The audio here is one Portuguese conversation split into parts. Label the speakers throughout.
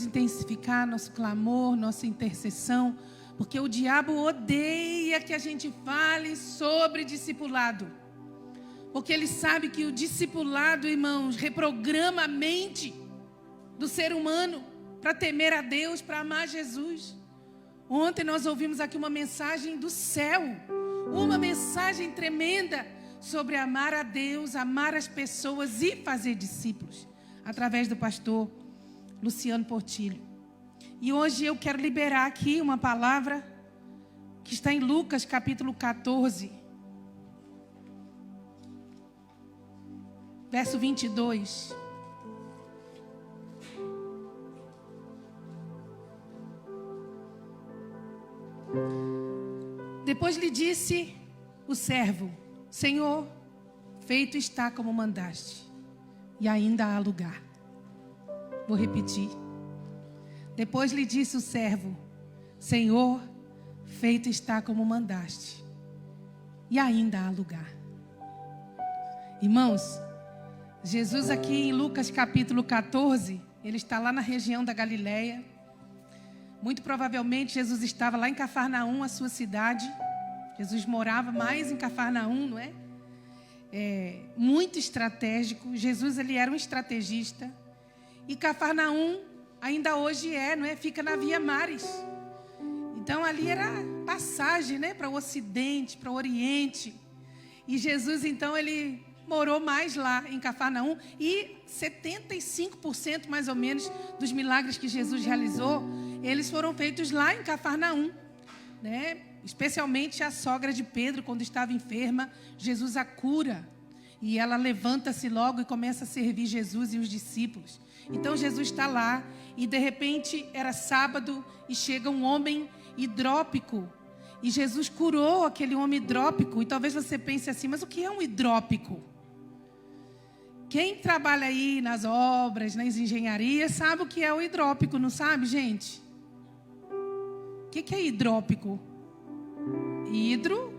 Speaker 1: intensificar nosso clamor, nossa intercessão, porque o diabo odeia que a gente fale sobre discipulado. Porque ele sabe que o discipulado, irmãos, reprograma a mente do ser humano para temer a Deus, para amar Jesus. Ontem nós ouvimos aqui uma mensagem do céu, uma mensagem tremenda sobre amar a Deus, amar as pessoas e fazer discípulos, através do pastor Luciano Portillo. E hoje eu quero liberar aqui uma palavra que está em Lucas capítulo 14, verso 22. Depois lhe disse o servo: Senhor, feito está como mandaste, e ainda há lugar. Vou repetir. Depois lhe disse o servo: Senhor, feito está como mandaste, e ainda há lugar. Irmãos, Jesus aqui em Lucas capítulo 14, ele está lá na região da Galileia. Muito provavelmente Jesus estava lá em Cafarnaum, a sua cidade. Jesus morava mais em Cafarnaum, não é? Muito estratégico. Jesus, ele era um estrategista. E Cafarnaum ainda hoje não é? Fica na Via Maris. Então ali era passagem, né? Para o Ocidente, para o Oriente. E Jesus, então, ele morou mais lá em Cafarnaum. E 75% mais ou menos dos milagres que Jesus realizou, eles foram feitos lá em Cafarnaum, né? Especialmente a sogra de Pedro, quando estava enferma, Jesus a cura. E ela levanta-se logo e começa a servir Jesus e os discípulos. Então Jesus está lá e de repente era sábado e chega um homem hidrópico. E Jesus curou aquele homem hidrópico. E talvez você pense assim, mas o que é um hidrópico? Quem trabalha aí nas obras, nas engenharias, sabe o que é o hidrópico, não sabe, gente? O que é hidrópico? Hidro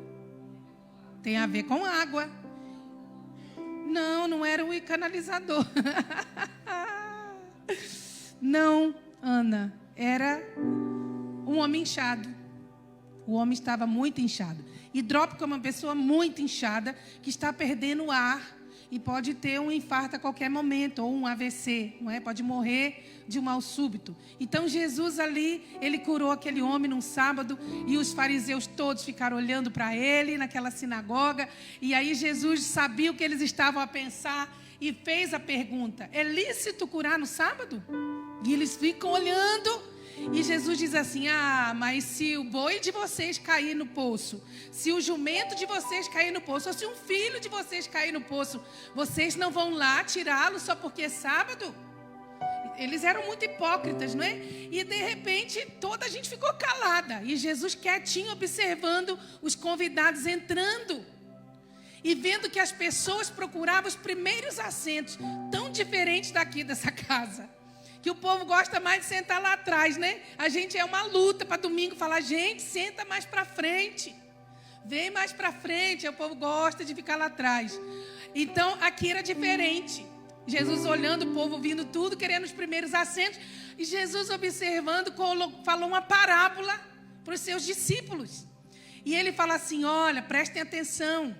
Speaker 1: tem a ver com água. Não era o canalizador. Não, Ana, era um homem inchado. O homem estava muito inchado. Hidrópico é uma pessoa muito inchada que está perdendo ar e pode ter um infarto a qualquer momento, ou um AVC, não é? Pode morrer de um mal súbito. Então Jesus ali, ele curou aquele homem num sábado, e os fariseus todos ficaram olhando para ele naquela sinagoga, e aí Jesus sabia o que eles estavam a pensar, e fez a pergunta: é lícito curar no sábado? E eles ficam olhando. E Jesus diz assim: mas se o boi de vocês cair no poço, se o jumento de vocês cair no poço, ou se um filho de vocês cair no poço, vocês não vão lá tirá-lo só porque é sábado? Eles eram muito hipócritas, não é? E de repente toda a gente ficou calada. E Jesus quietinho observando os convidados entrando. E vendo que as pessoas procuravam os primeiros assentos, tão diferentes daqui dessa casa. Que o povo gosta mais de sentar lá atrás, né? A gente é uma luta para domingo falar: gente, senta mais para frente. Vem mais para frente. O povo gosta de ficar lá atrás. Então, aqui era diferente. Jesus olhando o povo, vindo tudo, querendo os primeiros assentos. E Jesus observando, falou uma parábola para os seus discípulos. E ele fala assim: olha, prestem atenção.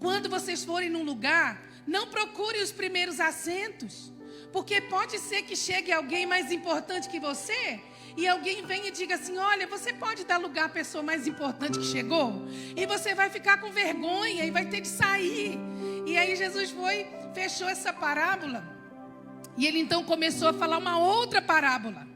Speaker 1: Quando vocês forem num lugar, não procurem os primeiros assentos. Porque pode ser que chegue alguém mais importante que você, e alguém venha e diga assim: olha, você pode dar lugar à pessoa mais importante que chegou? E você vai ficar com vergonha e vai ter de sair. E aí Jesus fechou essa parábola. E ele então começou a falar uma outra parábola.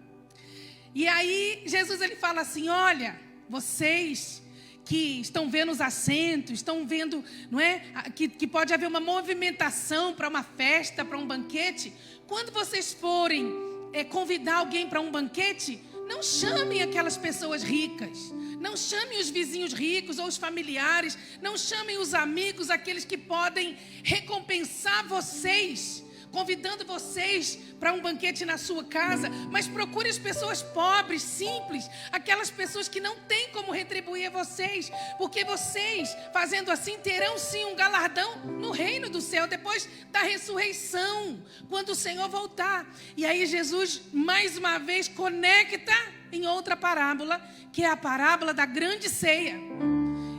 Speaker 1: E aí Jesus, ele fala assim: olha, vocês que estão vendo os assentos, estão vendo, não é? Que pode haver uma movimentação para uma festa, para um banquete. Quando vocês forem convidar alguém para um banquete, não chamem aquelas pessoas ricas. Não chamem os vizinhos ricos ou os familiares. Não chamem os amigos, aqueles que podem recompensar vocês convidando vocês para um banquete na sua casa, mas procure as pessoas pobres, simples, aquelas pessoas que não têm como retribuir a vocês, porque vocês, fazendo assim, terão sim um galardão no reino do céu, depois da ressurreição, quando o Senhor voltar. E aí Jesus, mais uma vez, conecta em outra parábola, que é a parábola da grande ceia.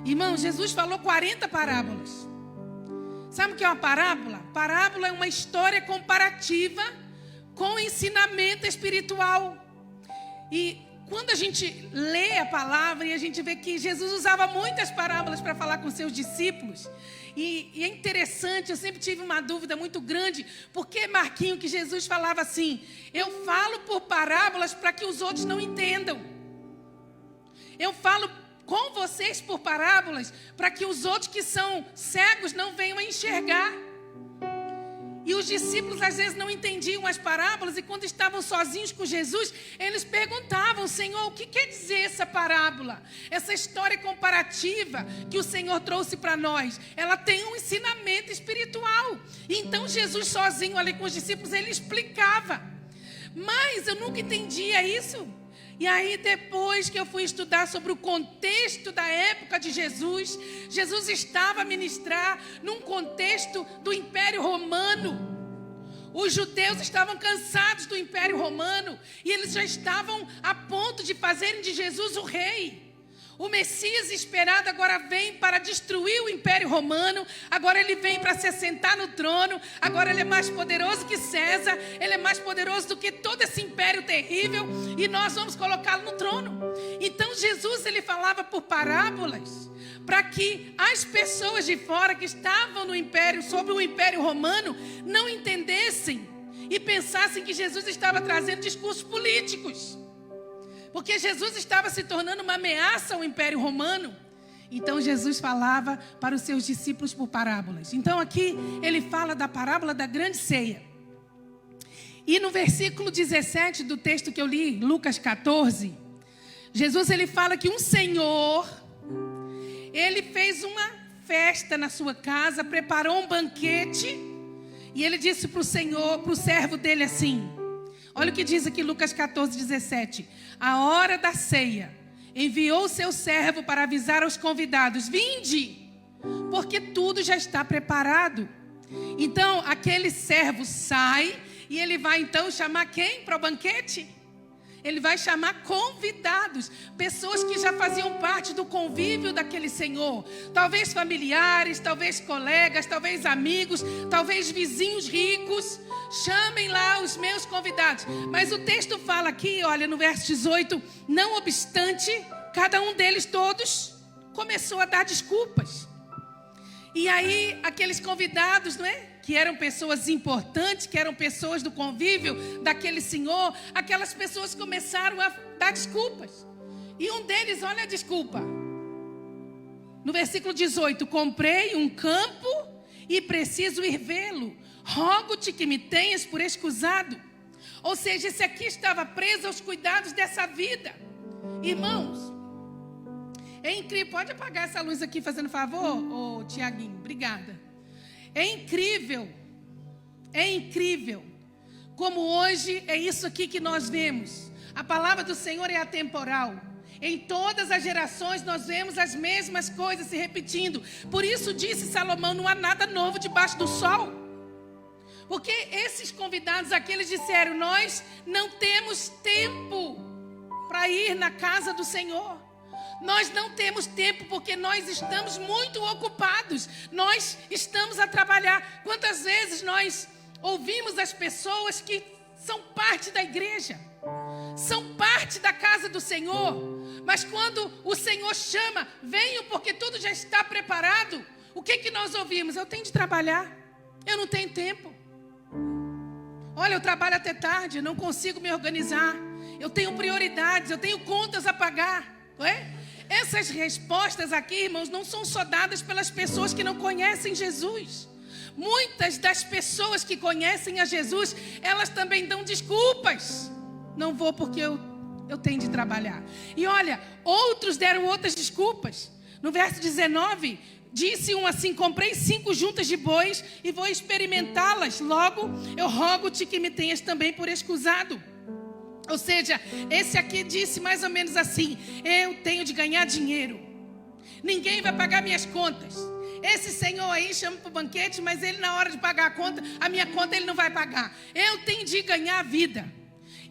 Speaker 1: Irmão, Jesus falou 40 parábolas. Sabe o que é uma parábola? Parábola é uma história comparativa com ensinamento espiritual. E quando a gente lê a palavra e a gente vê que Jesus usava muitas parábolas para falar com seus discípulos. E é interessante, eu sempre tive uma dúvida muito grande. Por que, Marquinho, que Jesus falava assim? Eu falo por parábolas para que os outros não entendam. Eu falo com vocês por parábolas, para que os outros que são cegos não venham a enxergar. E os discípulos às vezes não entendiam as parábolas, e quando estavam sozinhos com Jesus, eles perguntavam: Senhor, o que quer dizer essa parábola? Essa história comparativa que o Senhor trouxe para nós, ela tem um ensinamento espiritual. E então Jesus sozinho ali com os discípulos, ele explicava. Mas eu nunca entendia isso. E aí depois que eu fui estudar sobre o contexto da época de Jesus, Jesus estava a ministrar num contexto do Império Romano. Os judeus estavam cansados do Império Romano e eles já estavam a ponto de fazerem de Jesus o rei. O Messias esperado agora vem para destruir o Império Romano. Agora ele vem para se assentar no trono. Agora ele é mais poderoso que César. Ele é mais poderoso do que todo esse império terrível. E nós vamos colocá-lo no trono. Então Jesus, ele falava por parábolas, para que as pessoas de fora que estavam no império, sobre o Império Romano, não entendessem e pensassem que Jesus estava trazendo discursos políticos. Porque Jesus estava se tornando uma ameaça ao Império Romano. Então Jesus falava para os seus discípulos por parábolas. Então aqui ele fala da parábola da grande ceia. E no versículo 17 do texto que eu li, Lucas 14, Jesus ele fala que um senhor, ele fez uma festa na sua casa, preparou um banquete, e ele disse para o Senhor, para o servo dele assim, olha o que diz aqui Lucas 14, 17. A hora da ceia, enviou o seu servo para avisar aos convidados: vinde, porque tudo já está preparado. Então, aquele servo sai e ele vai então chamar quem para o banquete? Ele vai chamar convidados, pessoas que já faziam parte do convívio daquele senhor. Talvez familiares, talvez colegas, talvez amigos, talvez vizinhos ricos. Chamem lá os meus convidados. Mas o texto fala aqui, olha, no verso 18, não obstante, cada um deles todos começou a dar desculpas. E aí, aqueles convidados, não é? Que eram pessoas importantes, que eram pessoas do convívio daquele senhor, aquelas pessoas começaram a dar desculpas. E um deles, olha a desculpa. No versículo 18, comprei um campo e preciso ir vê-lo. Rogo-te que me tenhas por escusado. Ou seja, esse aqui estava preso aos cuidados dessa vida. Irmãos, é incrível. Pode apagar essa luz aqui, fazendo favor, ô Tiaguinho? Obrigada. É incrível como hoje é isso aqui que nós vemos. A palavra do Senhor é atemporal. Em todas as gerações nós vemos as mesmas coisas se repetindo. Por isso disse Salomão, não há nada novo debaixo do sol. Porque esses convidados aqui, eles disseram, nós não temos tempo para ir na casa do Senhor. Nós não temos tempo porque nós estamos muito ocupados. Nós estamos a trabalhar. Quantas vezes nós ouvimos as pessoas que são parte da igreja, são parte da casa do Senhor, mas quando o Senhor chama, venham porque tudo já está preparado, o que nós ouvimos? Eu tenho de trabalhar, eu não tenho tempo. Olha, eu trabalho até tarde, eu não consigo me organizar, eu tenho prioridades, eu tenho contas a pagar, não é? Essas respostas aqui, irmãos, não são só dadas pelas pessoas que não conhecem Jesus. Muitas das pessoas que conhecem a Jesus, elas também dão desculpas. Não vou porque eu tenho de trabalhar. E olha, outros deram outras desculpas. No verso 19, Disse um assim: comprei 5 juntas de bois e vou experimentá-las. Logo, eu rogo-te que me tenhas também por escusado. Ou seja, esse aqui disse mais ou menos assim: eu tenho de ganhar dinheiro. Ninguém vai pagar minhas contas. Esse senhor aí chama para o banquete, mas ele na hora de pagar a minha conta ele não vai pagar. Eu tenho de ganhar a vida.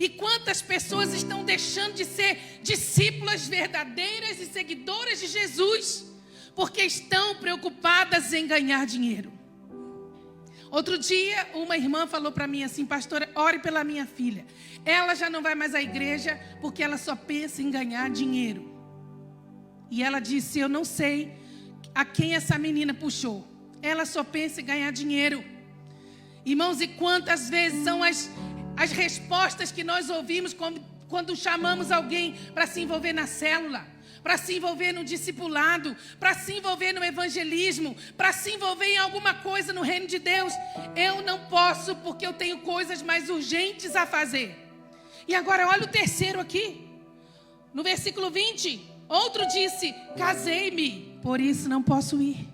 Speaker 1: E quantas pessoas estão deixando de ser discípulas verdadeiras e seguidoras de Jesus, porque estão preocupadas em ganhar dinheiro. Outro dia, uma irmã falou para mim assim: pastora, ore pela minha filha. Ela já não vai mais à igreja porque ela só pensa em ganhar dinheiro. E ela disse: eu não sei a quem essa menina puxou. Ela só pensa em ganhar dinheiro. Irmãos, e quantas vezes são as respostas que nós ouvimos quando chamamos alguém para se envolver na célula, para se envolver no discipulado, para se envolver no evangelismo, para se envolver em alguma coisa no reino de Deus. Eu não posso porque eu tenho coisas mais urgentes a fazer. E agora olha o terceiro aqui, no versículo 20. Outro disse: casei-me, por isso não posso ir.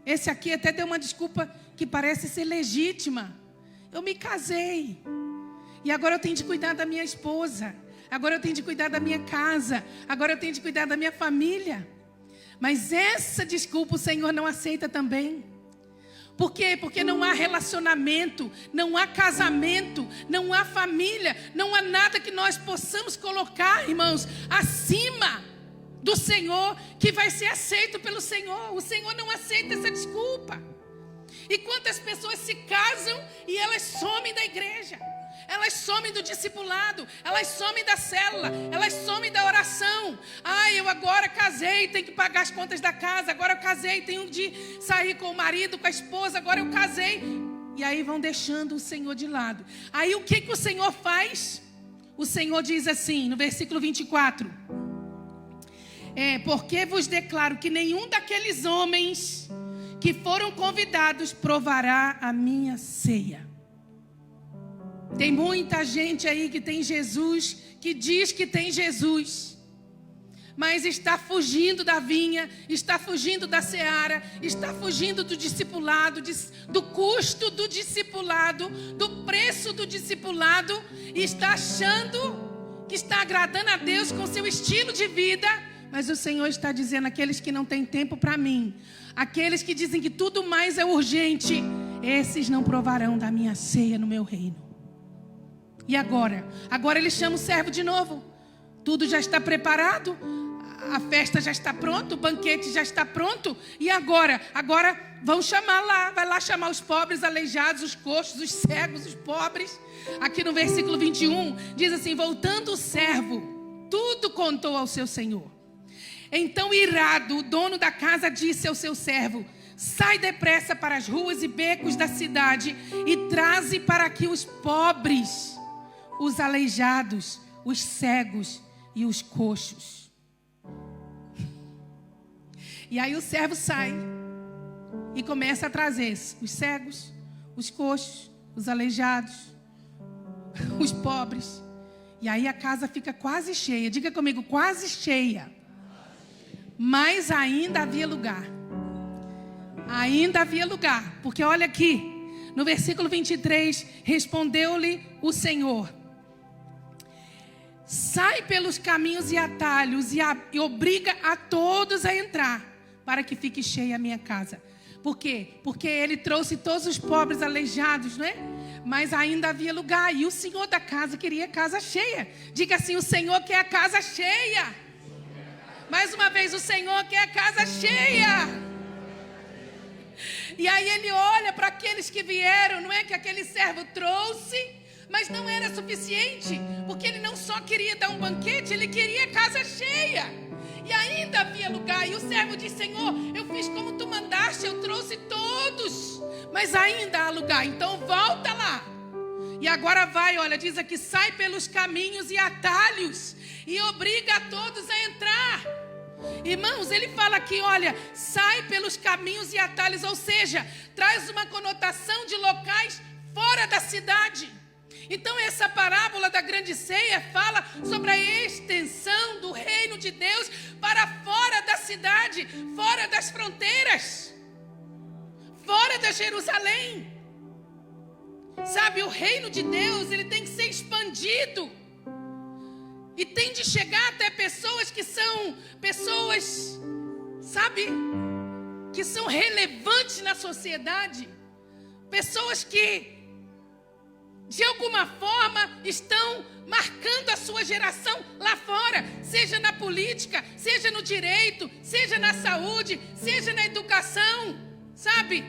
Speaker 1: Esse aqui até deu uma desculpa que parece ser legítima. Eu me casei e agora eu tenho de cuidar da minha esposa. Agora eu tenho de cuidar da minha casa. Agora eu tenho de cuidar da minha família. Mas essa desculpa o Senhor não aceita também. Por quê? Porque não há relacionamento, não há casamento, não há família, não há nada que nós possamos colocar, irmãos, acima do Senhor, que vai ser aceito pelo Senhor. O Senhor não aceita essa desculpa. E quantas pessoas se casam e elas somem da igreja, elas somem do discipulado, elas somem da célula, elas somem da oração. Eu agora casei, tenho que pagar as contas da casa. Agora eu casei, tenho de sair com o marido, com a esposa. Agora eu casei. E aí vão deixando o Senhor de lado. Aí o que o Senhor faz? O Senhor diz assim, no versículo 24: porque vos declaro que nenhum daqueles homens que foram convidados provará a minha ceia. Tem muita gente aí que tem Jesus, que diz que tem Jesus, mas está fugindo da vinha, está fugindo da seara, está fugindo do discipulado, do custo do discipulado, do preço do discipulado, e está achando que está agradando a Deus com seu estilo de vida. Mas o Senhor está dizendo: aqueles que não têm tempo para mim, aqueles que dizem que tudo mais é urgente, esses não provarão da minha ceia no meu reino. E agora? Agora ele chama o servo de novo. Tudo já está preparado, a festa já está pronta, o banquete já está pronto. E agora? Agora vão chamar lá, vai lá chamar os pobres, aleijados, os coxos, os cegos, os pobres. Aqui no versículo 21 diz assim: voltando o servo, tudo contou ao seu senhor. Então, irado, o dono da casa disse ao seu servo: sai depressa para as ruas e becos da cidade e traze para aqui os pobres, os aleijados, os cegos e os coxos. E aí o servo sai e começa a trazer os cegos, os coxos, os aleijados, os pobres. E aí a casa fica quase cheia. Diga comigo: quase cheia. Mas ainda havia lugar. Ainda havia lugar. Porque olha aqui, no versículo 23, respondeu-lhe o Senhor: sai pelos caminhos e atalhos e obriga a todos a entrar, para que fique cheia a minha casa. Por quê? Porque ele trouxe todos os pobres aleijados, não é? Mas ainda havia lugar. E o Senhor da casa queria casa cheia. Diga assim: o Senhor quer a casa cheia. Mais uma vez, o Senhor quer a casa cheia. E aí ele olha para aqueles que vieram, não é? Que aquele servo trouxe, mas não era suficiente, porque ele não só queria dar um banquete, ele queria casa cheia. E ainda havia lugar. E o servo disse: Senhor, eu fiz como tu mandaste, eu trouxe todos, mas ainda há lugar. Então volta lá. E agora vai, olha, diz aqui: sai pelos caminhos e atalhos e obriga a todos a entrar. Irmãos, ele fala aqui, olha, sai pelos caminhos e atalhos, ou seja, traz uma conotação de locais fora da cidade. Então essa parábola da grande ceia fala sobre a extensão do reino de Deus para fora da cidade, fora das fronteiras toda Jerusalém. Sabe, o reino de Deus, ele tem que ser expandido. E tem de chegar até pessoas que são pessoas, sabe, que são relevantes na sociedade. Pessoas que, de alguma forma, estão marcando a sua geração lá fora. Seja na política, seja no direito, seja na saúde, seja na educação, sabe?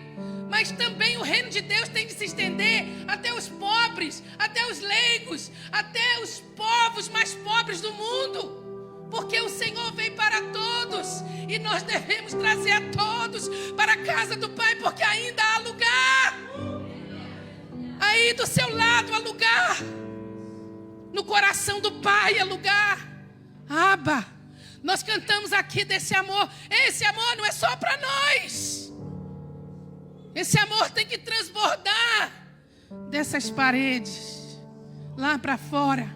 Speaker 1: Mas também o reino de Deus tem de se estender até os pobres, até os leigos, até os povos mais pobres do mundo. Porque o Senhor veio para todos e nós devemos trazer a todos para a casa do Pai, porque ainda há lugar. Aí do seu lado há lugar. No coração do Pai há lugar. Abba, nós cantamos aqui desse amor. Esse amor não é só para nós. Esse amor tem que transbordar dessas paredes lá para fora.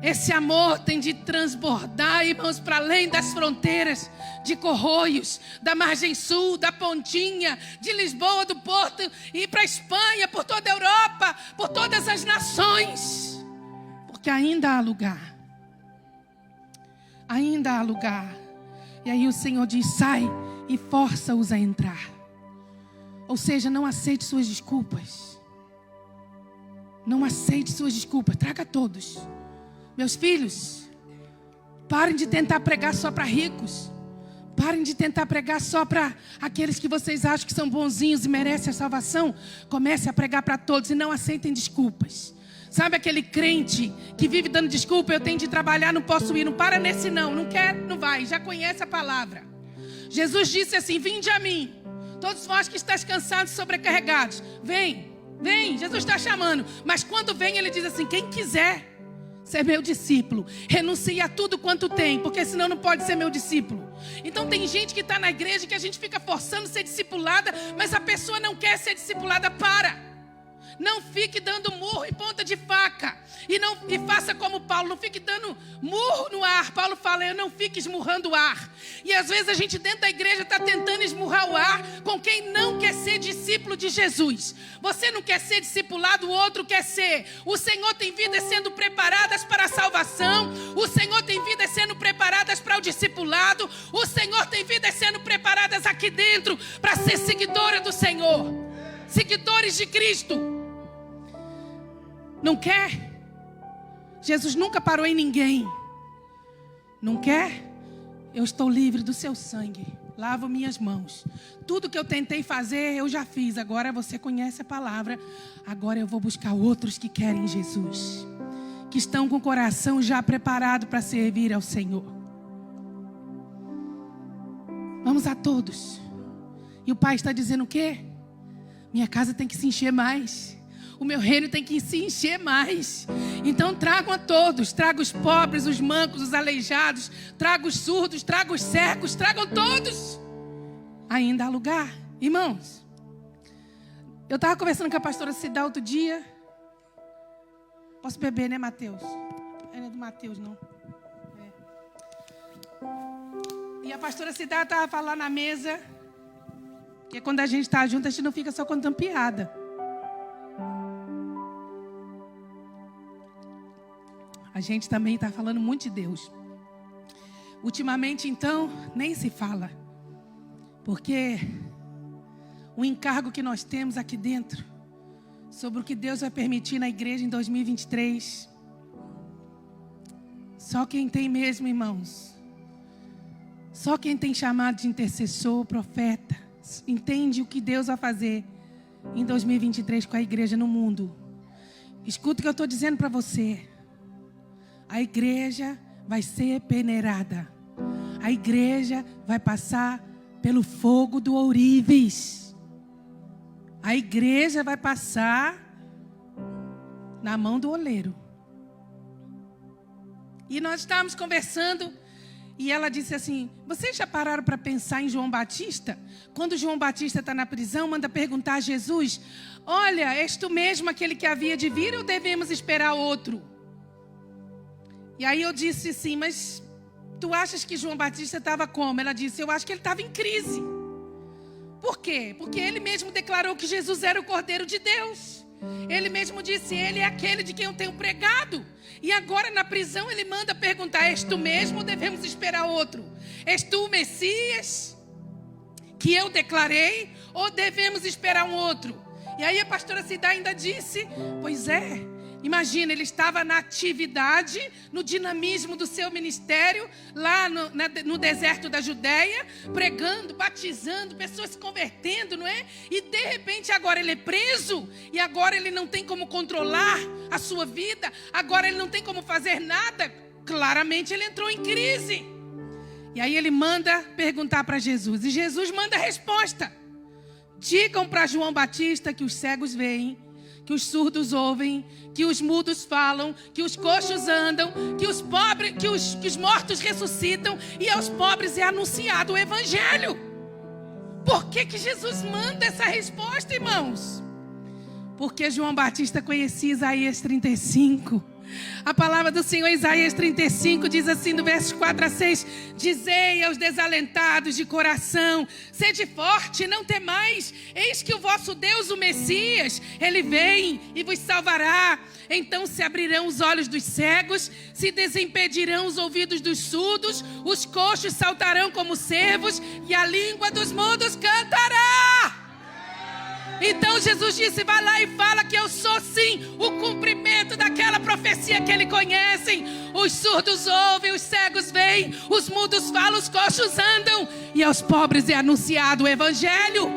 Speaker 1: Esse amor tem de transbordar, irmãos, para além das fronteiras de Corroios, da margem sul, da Pontinha, de Lisboa, do Porto, e ir para a Espanha, por toda a Europa, por todas as nações. Porque ainda há lugar. Ainda há lugar. E aí o Senhor diz: sai e força-os a entrar. Ou seja, não aceite suas desculpas. Não aceite suas desculpas. Traga todos. Meus filhos, parem de tentar pregar só para ricos. Parem de tentar pregar só para aqueles que vocês acham que são bonzinhos e merecem a salvação. Comece a pregar para todos e não aceitem desculpas. Sabe aquele crente que vive dando desculpa? Eu tenho de trabalhar, não posso ir. Não para nesse não. Não quer, não vai. Já conhece a palavra. Jesus disse assim: vinde a mim, todos vós que estáis cansados e sobrecarregados. Vem, vem. Jesus está chamando. Mas quando vem, ele diz assim: quem quiser ser meu discípulo, renuncie a tudo quanto tem, porque senão não pode ser meu discípulo. Então tem gente que está na igreja que a gente fica forçando ser discipulada, mas a pessoa não quer ser discipulada. Não fique dando murro em ponta de faca. E faça como Paulo, não fique dando murro no ar. Paulo fala: eu não fique esmurrando o ar. E às vezes a gente dentro da igreja está tentando esmurrar o ar com quem não quer ser discípulo de Jesus. Você não quer ser discipulado, o outro quer ser. O Senhor tem vidas sendo preparadas para a salvação. O Senhor tem vidas sendo preparadas para o discipulado. O Senhor tem vidas sendo preparadas aqui dentro para ser seguidora do Senhor. Seguidores de Cristo. Não quer? Jesus nunca parou em ninguém. Não quer? Eu estou livre do seu sangue. Lavo minhas mãos. Tudo que eu tentei fazer, eu já fiz. Agora você conhece a palavra. Agora eu vou buscar outros que querem Jesus. Que estão com o coração já preparado para servir ao Senhor. Vamos a todos. E o Pai está dizendo o quê? Minha casa tem que se encher mais. O meu reino tem que se encher mais. Então tragam a todos. Traga os pobres, os mancos, os aleijados. Traga os surdos, traga os cegos. Tragam todos. Ainda há lugar. Irmãos, eu estava conversando com a pastora Cidá outro dia. Posso beber, né, Mateus? Não é do Mateus, não. E a pastora Cidá estava falando na mesa que quando a gente está junto, a gente não fica só contando piada. A gente também está falando muito de Deus. Ultimamente, então, nem se fala. Porque o encargo que nós temos aqui dentro, sobre o que Deus vai permitir na igreja em 2023, só quem tem mesmo, irmãos, só quem tem chamado de intercessor, profeta, entende o que Deus vai fazer em 2023 com a igreja no mundo. Escuta o que eu estou dizendo para você. A igreja vai ser peneirada. A igreja vai passar pelo fogo do ourives. A igreja vai passar na mão do oleiro. E nós estávamos conversando e ela disse assim: vocês já pararam para pensar em João Batista? Quando João Batista está na prisão, manda perguntar a Jesus: olha, és tu mesmo aquele que havia de vir ou devemos esperar outro? E aí eu disse assim: mas tu achas que João Batista estava como? Ela disse: eu acho que ele estava em crise. Por quê? Porque ele mesmo declarou que Jesus era o Cordeiro de Deus. Ele mesmo disse, ele é aquele de quem eu tenho pregado. E agora na prisão ele manda perguntar, és tu mesmo ou devemos esperar outro? És tu o Messias que eu declarei ou devemos esperar um outro? E aí a pastora Cida ainda disse, pois é, imagina, ele estava na atividade, no dinamismo do seu ministério, lá no deserto da Judéia, pregando, batizando, pessoas se convertendo, não é? E de repente agora ele é preso, e agora ele não tem como controlar a sua vida, agora ele não tem como fazer nada. Claramente ele entrou em crise. E aí ele manda perguntar para Jesus, e Jesus manda a resposta. Digam para João Batista que os cegos veem, que os surdos ouvem, que os mudos falam, que os coxos andam, que os pobres, que os mortos ressuscitam, e aos pobres é anunciado o evangelho. Por que Jesus manda essa resposta, irmãos? Porque João Batista conhecia Isaías 35. A palavra do Senhor, Isaías 35, diz assim, do verso 4 a 6, dizei aos desalentados de coração, sede forte, não temais, eis que o vosso Deus, o Messias, ele vem e vos salvará. Então se abrirão os olhos dos cegos, se desimpedirão os ouvidos dos surdos, os coxos saltarão como cervos, e a língua dos mudos cantará. Então Jesus disse, vai lá e fala que eu sou sim o cumprimento daquela profecia que ele conhece. Os surdos ouvem, os cegos veem, os mudos falam, os coxos andam, e aos pobres é anunciado o evangelho.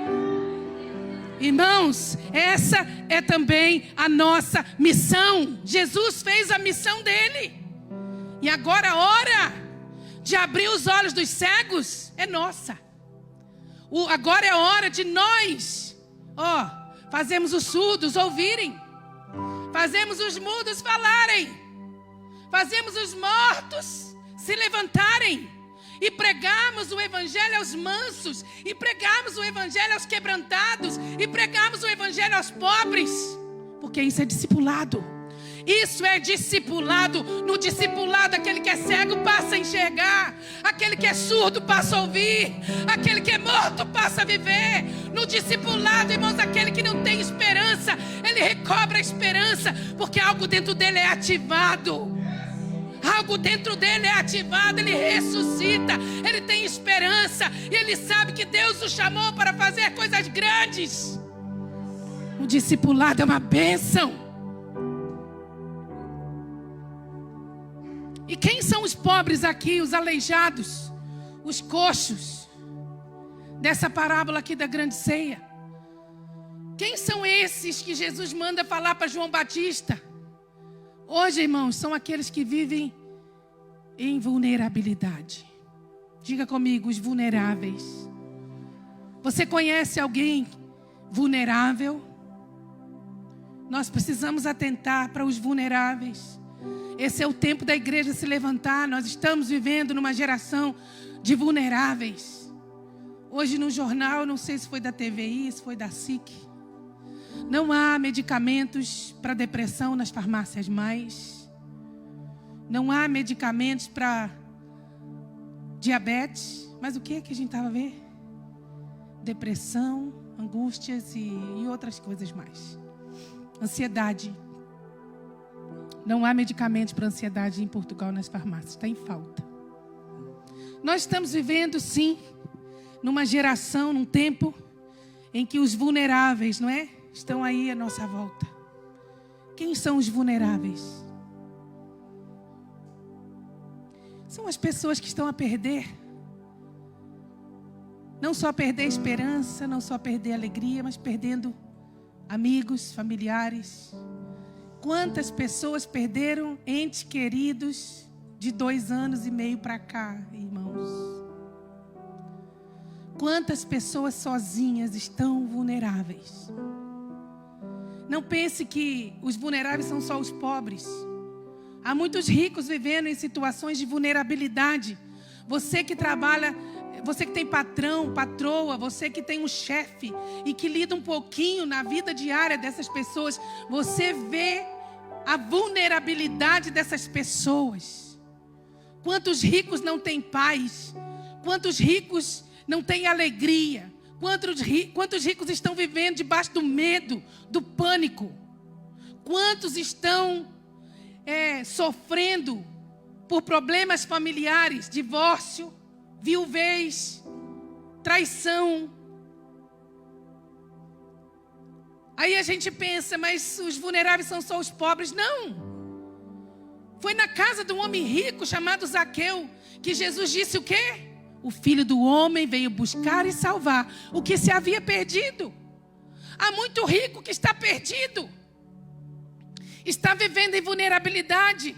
Speaker 1: Irmãos, essa é também a nossa missão. Jesus fez a missão dele, e agora a hora de abrir os olhos dos cegos é nossa. Agora é a hora de nós fazemos os surdos ouvirem, fazemos os mudos falarem, fazemos os mortos se levantarem, e pregamos o evangelho aos mansos, e pregamos o evangelho aos quebrantados, e pregamos o evangelho aos pobres, porque isso é discipulado. Isso é discipulado. No discipulado, aquele que é cego passa a enxergar, aquele que é surdo passa a ouvir, aquele que é morto passa a viver. No discipulado, irmãos, aquele que não tem esperança, ele recobra a esperança, porque algo dentro dele é ativado. Algo dentro dele é ativado, ele ressuscita, ele tem esperança, e ele sabe que Deus o chamou para fazer coisas grandes. O discipulado é uma bênção. E quem são os pobres aqui, os aleijados, os coxos, dessa parábola aqui da grande ceia? Quem são esses que Jesus manda falar para João Batista? Hoje, irmãos, são aqueles que vivem em vulnerabilidade. Diga comigo, os vulneráveis. Você conhece alguém vulnerável? Nós precisamos atentar para os vulneráveis. Esse é o tempo da igreja se levantar. Nós estamos vivendo numa geração de vulneráveis. Hoje no jornal, não sei se foi da TVI, se foi da SIC, não há medicamentos para depressão nas farmácias mais. Não há medicamentos para diabetes. Mas o que é que a gente estava a ver? Depressão, angústias e outras coisas mais. Ansiedade. Não há medicamentos para ansiedade em Portugal nas farmácias. Está em falta. Nós estamos vivendo, sim, numa geração, num tempo em que os vulneráveis, não é? Estão aí à nossa volta. Quem são os vulneráveis? São as pessoas que estão a perder. Não só perder a esperança, não só perder a alegria, mas perdendo amigos, familiares. Quantas pessoas perderam entes queridos de 2 anos e meio para cá, irmãos? Quantas pessoas sozinhas estão vulneráveis? Não pense que os vulneráveis são só os pobres. Há muitos ricos vivendo em situações de vulnerabilidade. Você que trabalha, você que tem patrão, patroa, você que tem um chefe e que lida um pouquinho na vida diária dessas pessoas, você vê a vulnerabilidade dessas pessoas. Quantos ricos não têm paz? Quantos ricos não têm alegria? Quantos ricos estão vivendo debaixo do medo, do pânico? Quantos estão sofrendo por problemas familiares, divórcio, viuvez, traição? Aí a gente pensa, mas os vulneráveis são só os pobres. Não! Foi na casa de um homem rico chamado Zaqueu que Jesus disse o quê? O Filho do Homem veio buscar e salvar o que se havia perdido. Há muito rico que está perdido. Está vivendo em vulnerabilidade,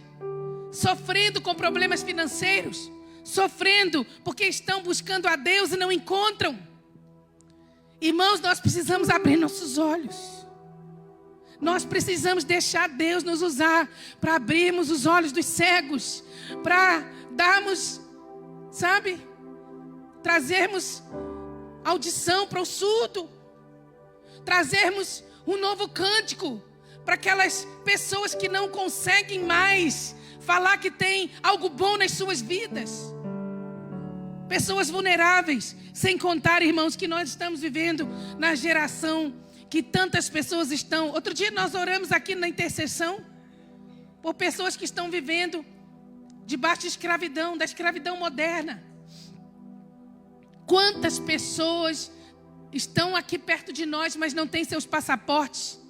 Speaker 1: sofrendo com problemas financeiros, sofrendo porque estão buscando a Deus e não encontram. Irmãos, nós precisamos abrir nossos olhos. Nós precisamos deixar Deus nos usar para abrirmos os olhos dos cegos, para darmos, trazermos audição para o surdo, trazermos um novo cântico para aquelas pessoas que não conseguem mais falar que tem algo bom nas suas vidas. Pessoas vulneráveis, sem contar, irmãos, que nós estamos vivendo na geração que tantas pessoas estão. Outro dia nós oramos aqui na intercessão por pessoas que estão vivendo debaixo de escravidão, da escravidão moderna. Quantas pessoas estão aqui perto de nós, mas não têm seus passaportes?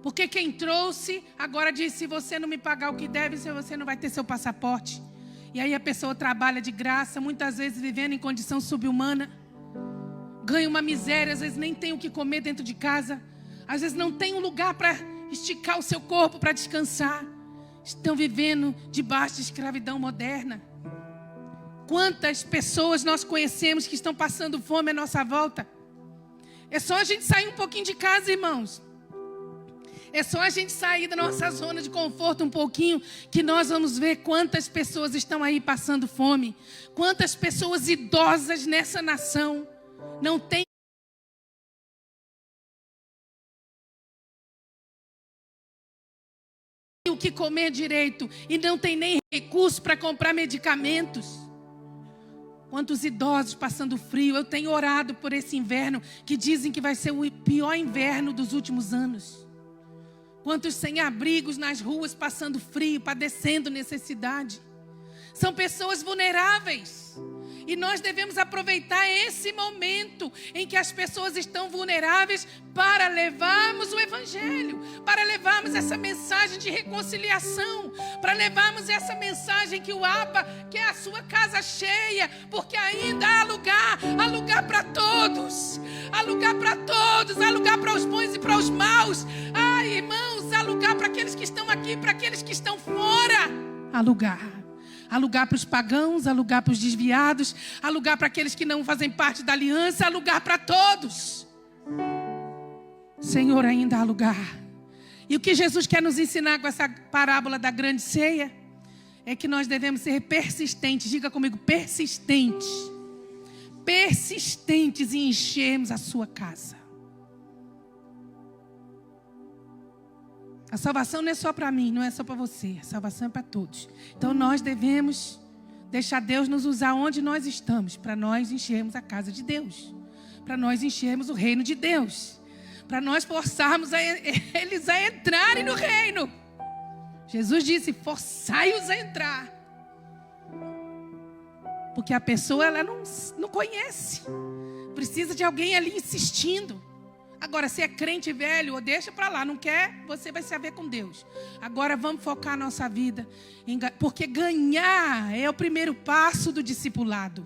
Speaker 1: Porque quem trouxe agora diz: se você não me pagar o que deve, você não vai ter seu passaporte. E aí a pessoa trabalha de graça, muitas vezes vivendo em condição subhumana, ganha uma miséria, às vezes nem tem o que comer dentro de casa, às vezes não tem um lugar para esticar o seu corpo, para descansar. Estão vivendo debaixo de escravidão moderna. Quantas pessoas nós conhecemos que estão passando fome à nossa volta? É só a gente sair um pouquinho de casa, irmãos. É só a gente sair da nossa zona de conforto um pouquinho, que nós vamos ver quantas pessoas estão aí passando fome. Quantas pessoas idosas nessa nação não têm o que comer direito e não tem nem recurso para comprar medicamentos. Quantos idosos passando frio. Eu tenho orado por esse inverno, que dizem que vai ser o pior inverno dos últimos anos. Quantos sem-abrigos nas ruas passando frio, padecendo necessidade. São pessoas vulneráveis. E nós devemos aproveitar esse momento em que as pessoas estão vulneráveis para levarmos o Evangelho, para levarmos essa mensagem de reconciliação, para levarmos essa mensagem que o Abba quer a sua casa cheia, porque ainda há lugar para todos, há lugar para todos, há lugar para os bons e para os maus. Irmãos, há lugar para aqueles que estão aqui, para aqueles que estão fora. Há lugar. Há lugar para os pagãos, há lugar para os desviados, há lugar para aqueles que não fazem parte da aliança, há lugar para todos. Senhor, ainda há lugar. E o que Jesus quer nos ensinar com essa parábola da grande ceia é que nós devemos ser persistentes. Diga comigo, persistentes. Persistentes em enchermos a sua casa. A salvação não é só para mim, não é só para você. A salvação é para todos. Então nós devemos deixar Deus nos usar onde nós estamos, para nós enchermos a casa de Deus, para nós enchermos o reino de Deus, para nós forçarmos eles a entrarem no reino. Jesus disse: forçai-os a entrar. Porque a pessoa ela não conhece. Precisa de alguém ali insistindo. Agora, se é crente velho, ou deixa para lá, não quer, você vai se haver com Deus. Agora vamos focar a nossa vida, porque ganhar é o primeiro passo do discipulado.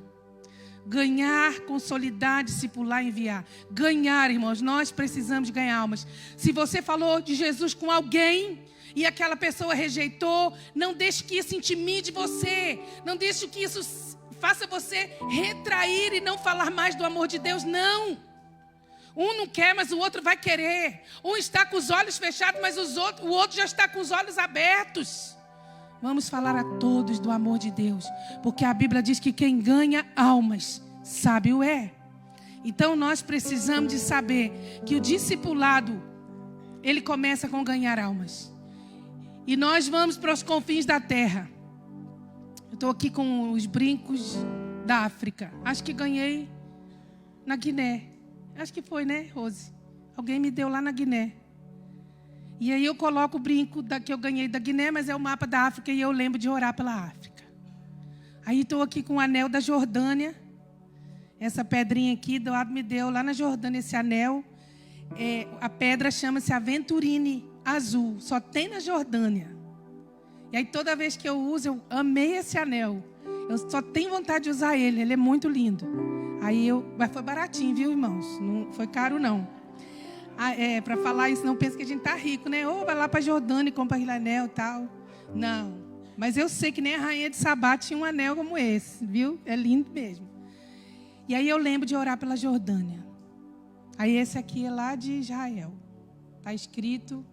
Speaker 1: Ganhar, consolidar, discipular, enviar. Ganhar, irmãos, nós precisamos ganhar almas. Se você falou de Jesus com alguém e aquela pessoa rejeitou, não deixe que isso intimide você. Não deixe que isso faça você retrair e não falar mais do amor de Deus, não. Um não quer, mas o outro vai querer. Um está com os olhos fechados, mas o outro já está com os olhos abertos. Vamos falar a todos do amor de Deus, porque a Bíblia diz que quem ganha almas, sábio é. Então nós precisamos de saber que o discipulado, ele começa com ganhar almas. E nós vamos para os confins da terra. Eu estou aqui com os brincos da África. Acho que ganhei na Guiné. Acho que foi, né, Rose? Alguém me deu lá na Guiné. E aí eu coloco o brinco que eu ganhei da Guiné, mas é o mapa da África e eu lembro de orar pela África. Aí estou aqui com o anel da Jordânia. Essa pedrinha aqui, Eduardo me deu lá na Jordânia esse anel. A pedra chama-se Aventurine Azul. Só tem na Jordânia. E aí toda vez que eu uso, eu amei esse anel. Eu só tenho vontade de usar ele. Ele é muito lindo. Mas foi baratinho, viu, irmãos? Não foi caro, não. Para falar isso, não pensa que a gente tá rico, né? Ou vai lá para Jordânia e compra aquele anel e tal. Não. Mas eu sei que nem a rainha de Sabá tinha um anel como esse, viu? É lindo mesmo. E aí eu lembro de orar pela Jordânia. Aí esse aqui é lá de Israel. Está escrito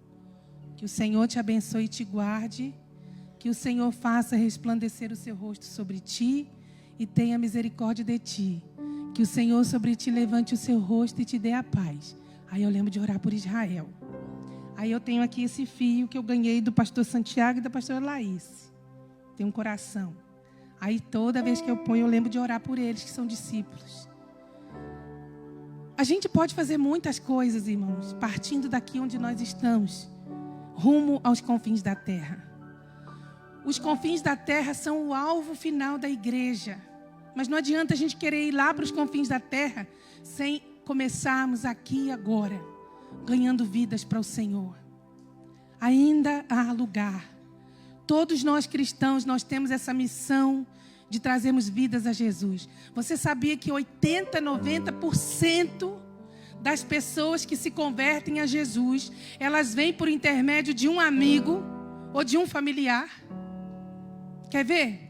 Speaker 1: que o Senhor te abençoe e te guarde, que o Senhor faça resplandecer o seu rosto sobre ti e tenha misericórdia de ti. Que o Senhor sobre ti levante o seu rosto e te dê a paz. Aí eu lembro de orar por Israel. Aí eu tenho aqui esse fio que eu ganhei do pastor Santiago e da pastora Laís. Tem um coração. Aí toda vez que eu ponho, eu lembro de orar por eles, que são discípulos. A gente pode fazer muitas coisas, irmãos, partindo daqui onde nós estamos, rumo aos confins da terra. Os confins da terra são o alvo final da igreja. Mas não adianta a gente querer ir lá para os confins da terra sem começarmos aqui e agora, ganhando vidas para o Senhor. Ainda há lugar. Todos nós cristãos, nós temos essa missão de trazermos vidas a Jesus. Você sabia que 80%, 90% das pessoas que se convertem a Jesus, elas vêm por intermédio de um amigo ou de um familiar? Quer ver?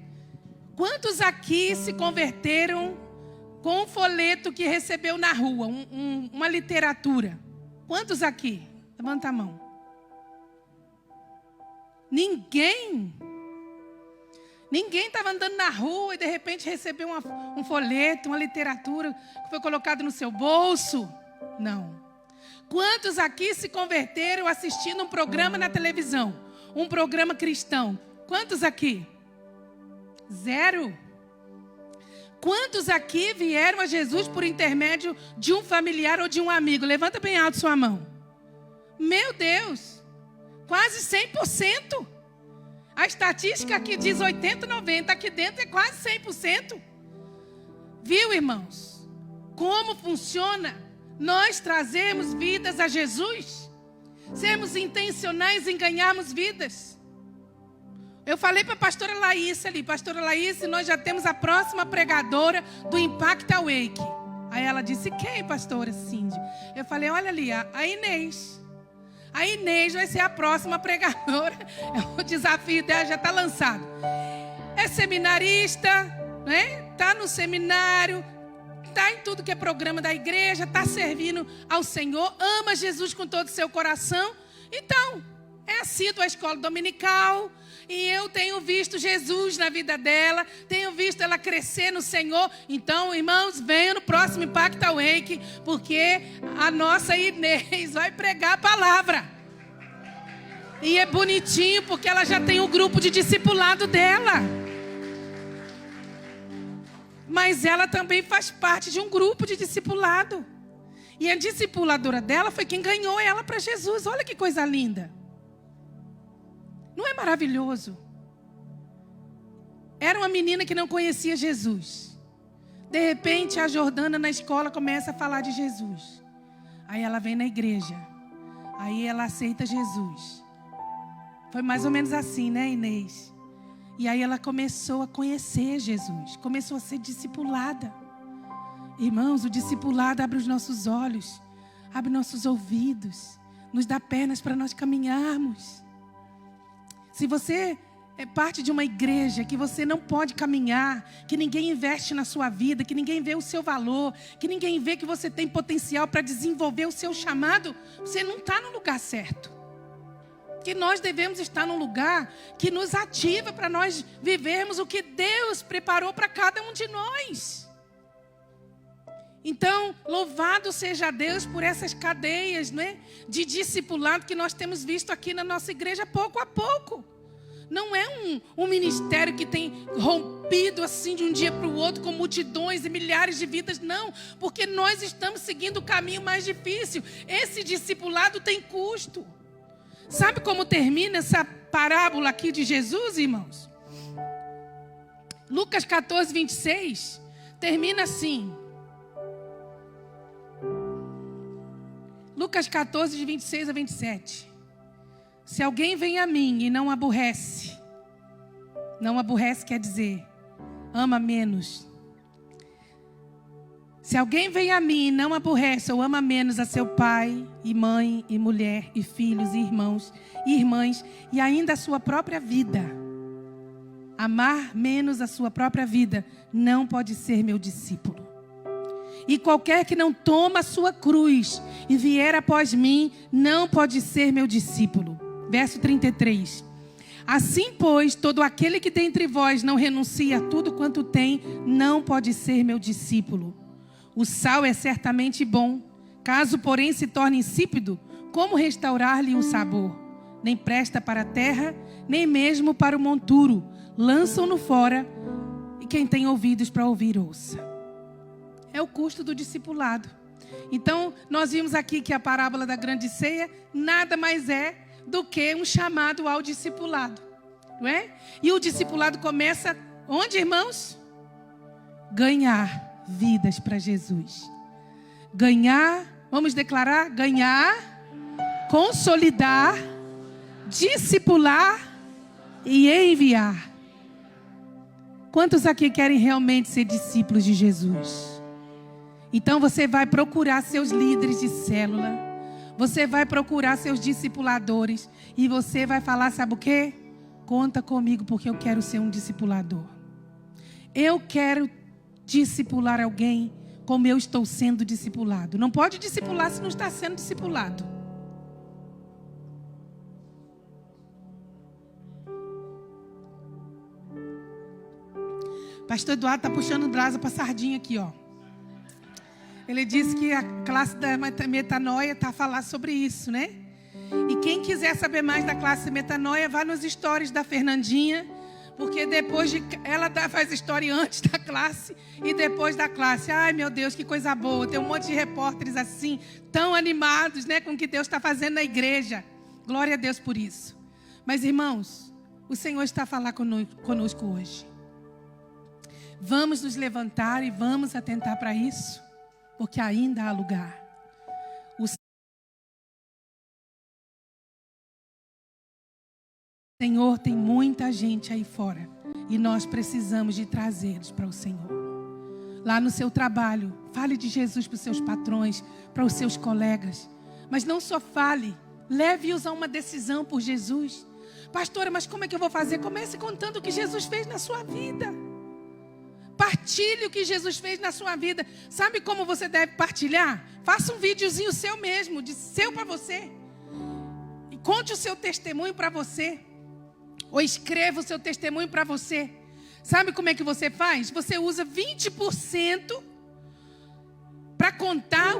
Speaker 1: Quantos aqui se converteram com um folheto que recebeu na rua, uma literatura? Quantos aqui? Levanta a mão. Ninguém estava andando na rua e de repente recebeu um folheto, uma literatura que foi colocado no seu bolso. Não. Quantos aqui se converteram assistindo um programa na televisão? Um programa cristão? Quantos aqui? 0. Quantos aqui vieram a Jesus por intermédio de um familiar ou de um amigo? Levanta bem alto sua mão. Meu Deus! Quase 100%. A estatística aqui diz 80, 90. Aqui dentro é quase 100%. Viu, irmãos? Como funciona? Nós trazemos vidas a Jesus. Sermos intencionais em ganharmos vidas. Eu falei para a pastora Laís ali. Pastora Laís, nós já temos a próxima pregadora do Impact Awake. Aí ela disse, quem, pastora Cindy? Eu falei, olha ali, a Inês. A Inês vai ser a próxima pregadora. O desafio dela já está lançado. É seminarista, né? Está no seminário, está em tudo que é programa da igreja, está servindo ao Senhor, ama Jesus com todo o seu coração. Então, é assíduo à escola dominical. E eu tenho visto Jesus na vida dela, tenho visto ela crescer no Senhor. Então, irmãos, venham no próximo Impact Awake, porque a nossa Inês vai pregar a palavra. E é bonitinho, porque ela já tem um grupo de discipulado dela. Mas ela também faz parte de um grupo de discipulado. E a discipuladora dela foi quem ganhou ela para Jesus. Olha que coisa linda. Não é maravilhoso? Era uma menina que não conhecia Jesus. De repente, a Jordana na escola começa a falar de Jesus. Aí ela vem na igreja. Aí ela aceita Jesus. Foi mais ou menos assim, né, Inês? E aí ela começou a conhecer Jesus. Começou a ser discipulada. Irmãos, o discipulado abre os nossos olhos. Abre nossos ouvidos. Nos dá pernas para nós caminharmos. Se você é parte de uma igreja que você não pode caminhar, que ninguém investe na sua vida, que ninguém vê o seu valor, que ninguém vê que você tem potencial para desenvolver o seu chamado, você não está no lugar certo. Que nós devemos estar num lugar que nos ativa para nós vivermos o que Deus preparou para cada um de nós. Então, louvado seja Deus por essas cadeias, né, de discipulado que nós temos visto aqui na nossa igreja pouco a pouco. Não é um ministério que tem rompido assim de um dia para o outro com multidões e milhares de vidas, não. Porque nós estamos seguindo o caminho mais difícil. Esse discipulado tem custo. Sabe como termina essa parábola aqui de Jesus, irmãos? Lucas 14, 26, termina assim. Lucas 14, de 26 a 27. Se alguém vem a mim e não aborrece quer dizer, ama menos. Se alguém vem a mim e não aborrece ou ama menos a seu pai e mãe e mulher e filhos e irmãos e irmãs e ainda a sua própria vida, amar menos a sua própria vida, não pode ser meu discípulo. E qualquer que não toma a sua cruz e vier após mim, não pode ser meu discípulo. Verso 33. Assim, pois, todo aquele que dentre vós não renuncia a tudo quanto tem, não pode ser meu discípulo. O sal é certamente bom. Caso, porém, se torne insípido, como restaurar-lhe o sabor? Nem presta para a terra, nem mesmo para o monturo. Lançam-no fora, e quem tem ouvidos para ouvir, ouça. É o custo do discipulado. Então, nós vimos aqui que a parábola da grande ceia nada mais é do que um chamado ao discipulado, não é? E o discipulado começa onde, irmãos? Ganhar vidas para Jesus. Ganhar, vamos declarar, ganhar, consolidar, discipular e enviar. Quantos aqui querem realmente ser discípulos de Jesus? Então você vai procurar seus líderes de célula. Você vai procurar seus discipuladores. E você vai falar, sabe o quê? Conta comigo porque eu quero ser um discipulador. Eu quero discipular alguém como eu estou sendo discipulado. Não pode discipular se não está sendo discipulado. Pastor Eduardo está puxando brasa para sardinha aqui, ó. Ele disse que a classe da metanoia está a falar sobre isso, né? E quem quiser saber mais da classe metanoia, vá nos stories da Fernandinha, porque depois ela faz story antes da classe e depois da classe. Ai, meu Deus, que coisa boa. Tem um monte de repórteres assim, tão animados, né, com o que Deus está fazendo na igreja. Glória a Deus por isso. Mas, irmãos, o Senhor está a falar conosco hoje. Vamos nos levantar e vamos atentar para isso. Porque ainda há lugar. O Senhor tem muita gente aí fora. E nós precisamos de trazê-los para o Senhor. Lá no seu trabalho, fale de Jesus para os seus patrões, para os seus colegas. Mas não só fale, leve-os a uma decisão por Jesus. Pastora, mas como é que eu vou fazer? Comece contando o que Jesus fez na sua vida. Partilhe o que Jesus fez na sua vida. Sabe como você deve partilhar? Faça um videozinho seu mesmo, de seu para você. E conte o seu testemunho para você. Ou escreva o seu testemunho para você. Sabe como é que você faz? Você usa 20% para contar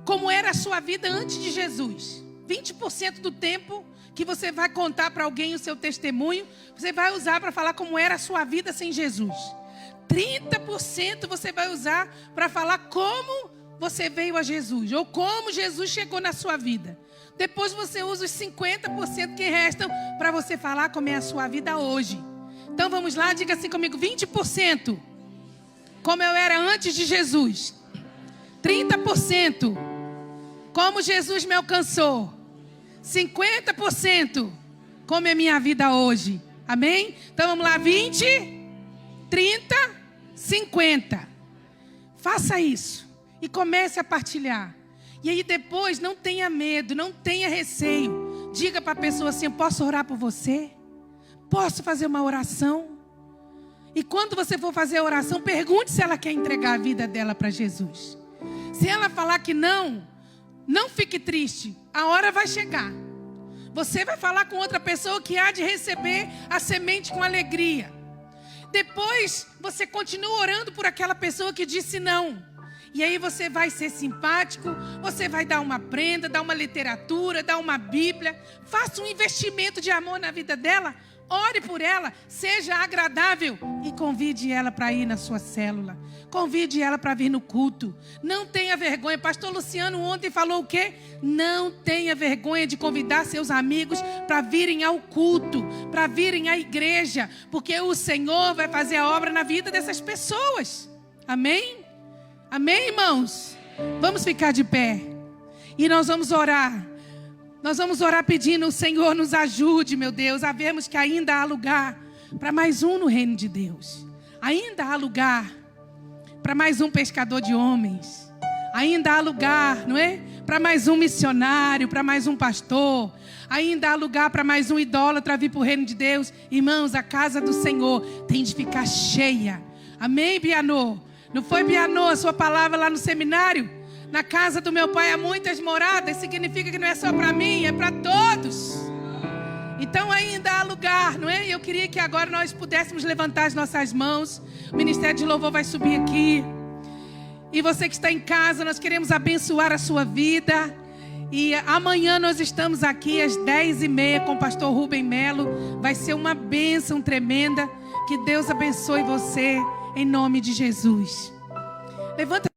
Speaker 1: como era a sua vida antes de Jesus. 20% do tempo que você vai contar para alguém o seu testemunho, você vai usar para falar como era a sua vida sem Jesus. 30% você vai usar para falar como você veio a Jesus, ou como Jesus chegou na sua vida. Depois você usa os 50% que restam para você falar como é a sua vida hoje. Então vamos lá, diga assim comigo, 20% como eu era antes de Jesus. 30% como Jesus me alcançou. 50% como é a minha vida hoje. Amém? Então vamos lá, 20, 30, 50. Faça isso e comece a partilhar. E aí depois não tenha medo, não tenha receio. Diga para a pessoa assim, eu posso orar por você? Posso fazer uma oração? E quando você for fazer a oração, pergunte se ela quer entregar a vida dela para Jesus. Se ela falar que não, não fique triste. A hora vai chegar. Você vai falar com outra pessoa que há de receber a semente com alegria. Depois, você continua orando por aquela pessoa que disse não. E aí você vai ser simpático, você vai dar uma prenda, dar uma literatura, dar uma Bíblia. Faça um investimento de amor na vida dela ore por ela, seja agradável e convide ela para ir na sua célula. Convide ela para vir no culto. Não tenha vergonha. Pastor Luciano ontem falou o quê? Não tenha vergonha de convidar seus amigos para virem ao culto, para virem à igreja, porque o Senhor vai fazer a obra na vida dessas pessoas. Amém? Amém, irmãos? Vamos ficar de pé e nós vamos orar. Nós vamos orar pedindo: o Senhor nos ajude, meu Deus, a vermos que ainda há lugar para mais um no reino de Deus. Ainda há lugar para mais um pescador de homens. Ainda há lugar, não é? Para mais um missionário, para mais um pastor. Ainda há lugar para mais um idólatra vir para o reino de Deus. Irmãos, a casa do Senhor tem de ficar cheia. Amém, Bianô? Não foi, Bianô, a sua palavra lá no seminário? Na casa do meu pai há muitas moradas. Significa que não é só para mim, é para todos. Então ainda há lugar, não é? E eu queria que agora nós pudéssemos levantar as nossas mãos. O Ministério de Louvor vai subir aqui. E você que está em casa, nós queremos abençoar a sua vida. E amanhã nós estamos aqui às 10h30 com o pastor Rubem Melo. Vai ser uma bênção tremenda. Que Deus abençoe você em nome de Jesus. Levanta